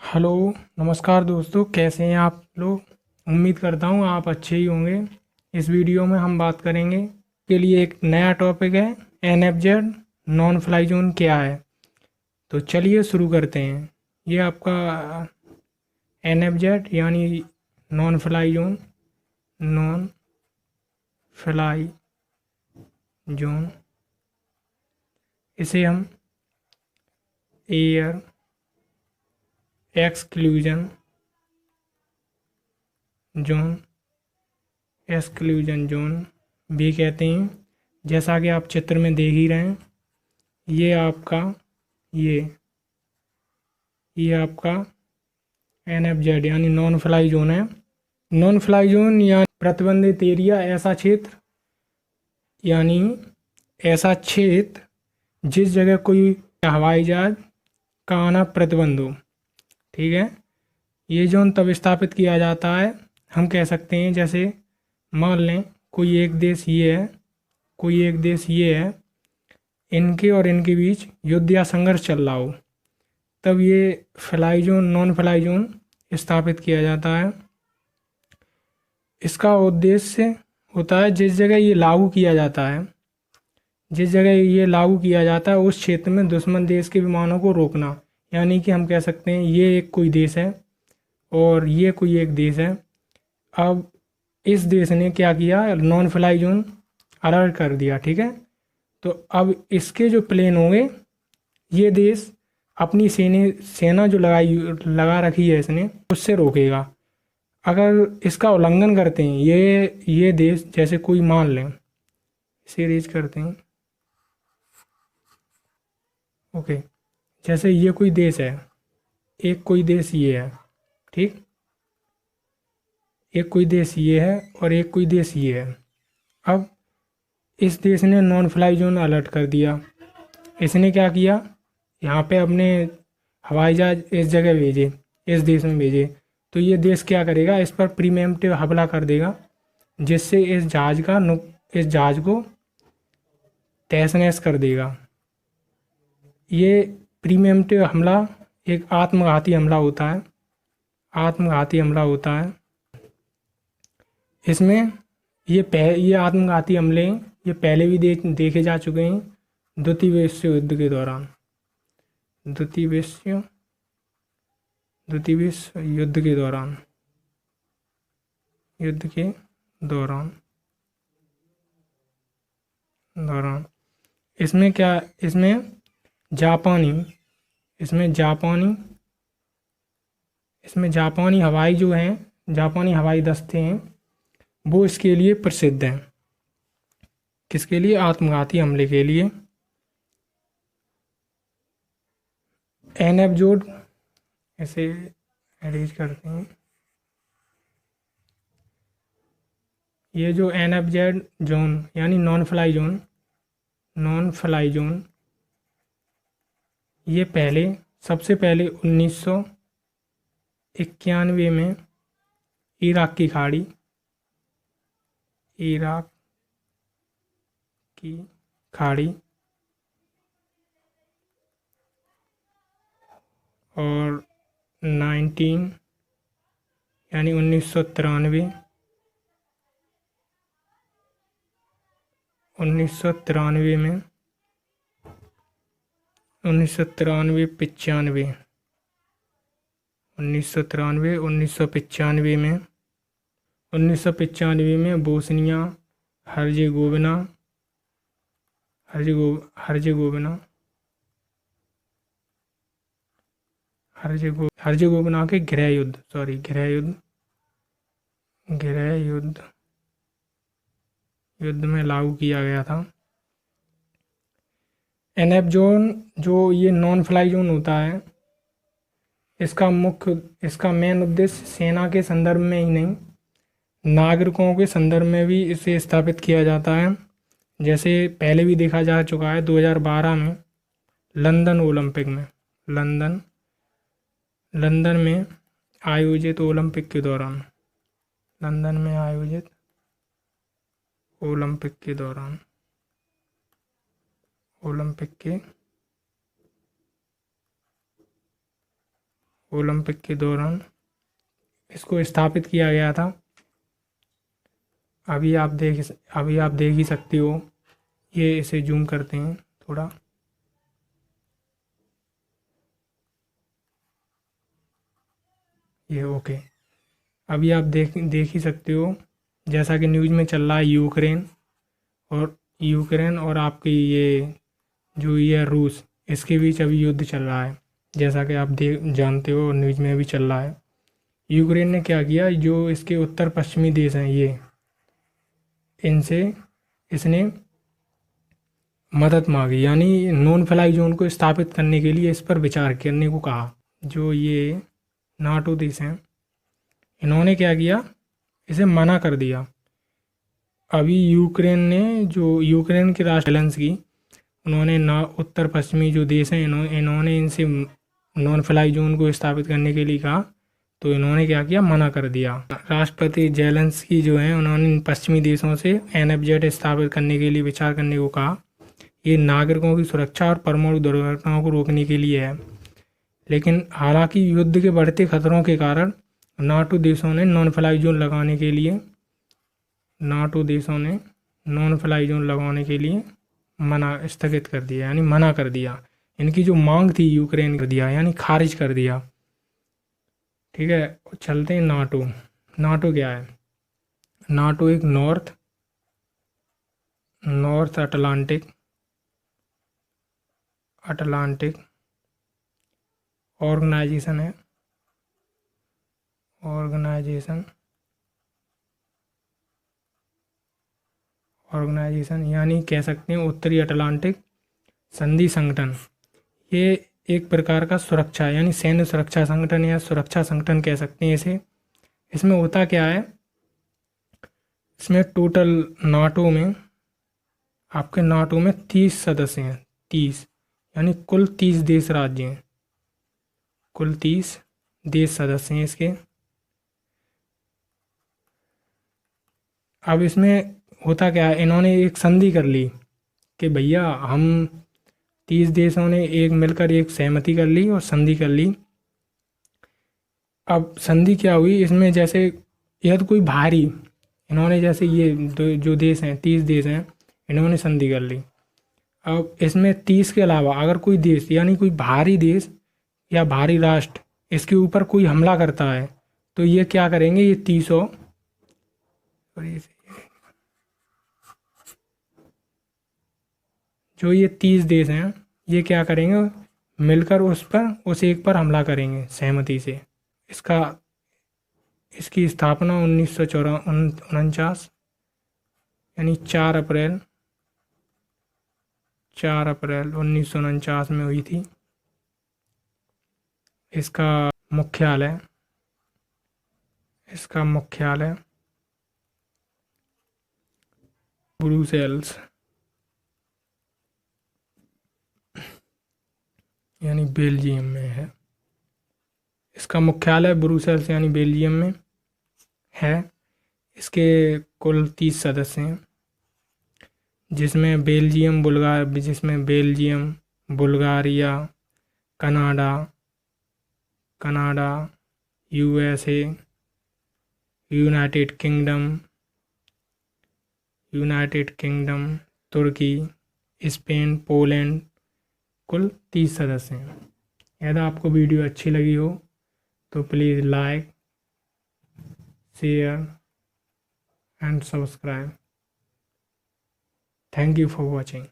Hello. नमस्कार दोस्तों, कैसे हैं आप लोग। उम्मीद करता हूँ आप अच्छे ही होंगे। इस वीडियो में हम बात करेंगे के लिए एक नया टॉपिक है, एनएफजेड नॉन फ्लाई जोन क्या है। तो चलिए शुरू करते हैं। ये आपका एनएफजेड यानी non fly zone, non fly zone, इसे हम air exclusion zone, exclusion zone भी कहते हैं। जैसा कि आप चित्र में देख ही रहे हैं, ये आपका ये ये आपका एनएफजेड यानी नॉन फ्लाई जोन है। नॉन फ्लाई जोन या प्रतिबंधित एरिया ऐसा क्षेत्र, यानी ऐसा क्षेत्र जिस जगह कोई हवाई जहाज का आना प्रतिबंध हो। ठीक है। ये जोन तब स्थापित किया जाता है, हम कह सकते हैं जैसे मान लें कोई एक देश ये है, कोई एक देश ये है, इनके और इनके बीच युद्ध या संघर्ष चल रहा हो, तब ये fly zone, non fly zone स्थापित किया जाता है। इसका उद्देश्य होता है जिस जगह ये लागू किया जाता है, जिस जगह ये लागू किया जाता है उस क्षेत्र में दुश्मन देश के विमानों को रोकना। यानी कि हम कह सकते हैं ये एक कोई देश है और ये कोई एक देश है। अब इस देश ने क्या किया, नॉन फ्लाई जोन अलर्ट कर दिया। ठीक है। तो अब इसके जो प्लेन होंगे, ये देश अपनी सेना जो लगा रखी है इसने, उससे रोकेगा। अगर इसका उल्लंघन करते हैं ये देश, जैसे कोई मान लें, इसे रेज करते हैं। ओके। जैसे ये कोई देश है, एक कोई देश ये है, ठीक, एक कोई देश ये है और एक कोई देश ये है। अब इस देश ने नॉन फ्लाई जोन अलर्ट कर दिया। इसने क्या किया, यहाँ पे अपने हवाई जहाज इस जगह भेजे, इस देश में भेजे। तो ये देश क्या करेगा, इस पर प्रीमेम्प्टिव हमला कर देगा, जिससे इस जहाज को तहस नहस कर देगा। ये प्रीमेम्प्टिव हमला एक आत्मघाती हमला होता है, आत्मघाती हमला होता है। इसमें ये आत्मघाती हमले ये पहले भी देखे जा चुके हैं द्वितीय विश्व युद्ध के दौरान। द्वितीय विश्व युद्ध के दौरान, युद्ध के दौरान दौरान इसमें क्या, जापानी इसमें जापानी इसमें जापानी हवाई जो हैं, जापानी हवाई दस्ते हैं, वो इसके लिए प्रसिद्ध हैं। किसके लिए, आत्मघाती हमले के लिए। एनएफजेड, ऐसे अरेंज करते हैं। ये जो एनएफजेड जोन यानी नॉन फ्लाई जोन, ये सबसे पहले 1991 में इराक की खाड़ी और 19 यानी 1993 में 1995 में बोस्निया हर्जेगोविना हर्जेगोविना हर्जेगोविना के गृह युद्ध में लागू किया गया था। एनएफ जोन जो ये नॉन फ्लाई जोन होता है, इसका मेन उद्देश्य सेना के संदर्भ में ही नहीं, नागरिकों के संदर्भ में भी इसे स्थापित किया जाता है। जैसे पहले भी देखा जा चुका है 2012 में लंदन में आयोजित ओलंपिक के दौरान, ओलंपिक के दौरान इसको स्थापित किया गया था। अभी आप देख ही सकते हो। ये इसे जूम करते हैं थोड़ा। ये ओके। अभी आप देख ही सकते हो, जैसा कि न्यूज़ में चल रहा है, यूक्रेन और आपकी ये जो ये रूस, इसके बीच अभी युद्ध चल रहा है, जैसा कि आप जानते हो, न्यूज़ में भी चल रहा है। यूक्रेन ने क्या किया, जो इसके उत्तर पश्चिमी देश हैं ये, इनसे इसने मदद मांगी, यानी नॉन फ्लाई जोन को स्थापित करने के लिए इस पर विचार करने को कहा। जो ये नाटो देश हैं, इन्होंने क्या किया, इसे मना कर दिया। अभी यूक्रेन के राष्ट्र बैलेंस की, उन्होंने ना उत्तर पश्चिमी जो देश हैं, इन्होंने इनसे नॉन फ्लाई जोन को स्थापित करने के लिए कहा, तो इन्होंने क्या किया, मना कर दिया। राष्ट्रपति जेलेंस्की जो हैं, उन्होंने इन पश्चिमी देशों से NFZ स्थापित करने के लिए विचार करने को कहा। ये नागरिकों की सुरक्षा और परमाणु दुर्घटनाओं को रोकने के लिए है। लेकिन हालांकि युद्ध के बढ़ते खतरों के कारण नाटो देशों ने नॉन फ्लाई जोन लगाने के लिए स्थगित कर दिया, यानी मना कर दिया। इनकी जो मांग थी यूक्रेन कर दिया, यानी खारिज कर दिया। ठीक है, चलते हैं नाटो क्या है। नाटो एक नॉर्थ अटलांटिक ऑर्गेनाइजेशन है। ऑर्गेनाइजेशन यानी कह सकते हैं उत्तरी अटलांटिक संधि संगठन। ये एक प्रकार का सुरक्षा, यानी सैन्य सुरक्षा संगठन या सुरक्षा संगठन कह सकते हैं इसे। इसमें होता क्या है, इसमें टोटल नाटो में 30 सदस्य हैं। 30 यानी कुल 30 देश राज्य हैं, कुल 30 देश सदस्य हैं इसके। अब इसमें होता क्या है, इन्होंने एक संधि कर ली कि भैया हम 30 देशों ने एक मिलकर एक सहमति कर ली और संधि कर ली। अब संधि क्या हुई इसमें, जैसे यह तो कोई भारी, इन्होंने जैसे ये जो देश हैं 30 देश हैं, इन्होंने संधि कर ली। अब इसमें 30 के अलावा अगर कोई देश, यानी कोई भारी देश या भारी राष्ट्र इसके ऊपर कोई हमला करता है, तो ये क्या करेंगे, ये 30 जो ये 30 देश हैं, ये क्या करेंगे, मिलकर उस एक पर हमला करेंगे सहमति से। इसकी स्थापना 1949 यानी 4 अप्रैल 1949 में हुई थी। इसका मुख्यालय ब्रुसेल्स यानी बेल्जियम में है। इसका मुख्यालय ब्रुसेल्स यानी बेल्जियम में है। इसके कुल 30 सदस्य हैं, जिसमें Belgium, Bulgaria, Canada, USA, United Kingdom, तुर्की, स्पेन, पोलैंड, कुल 30 सदस्य हैं। यदि आपको वीडियो अच्छी लगी हो तो please like, share and subscribe. Thank you for watching.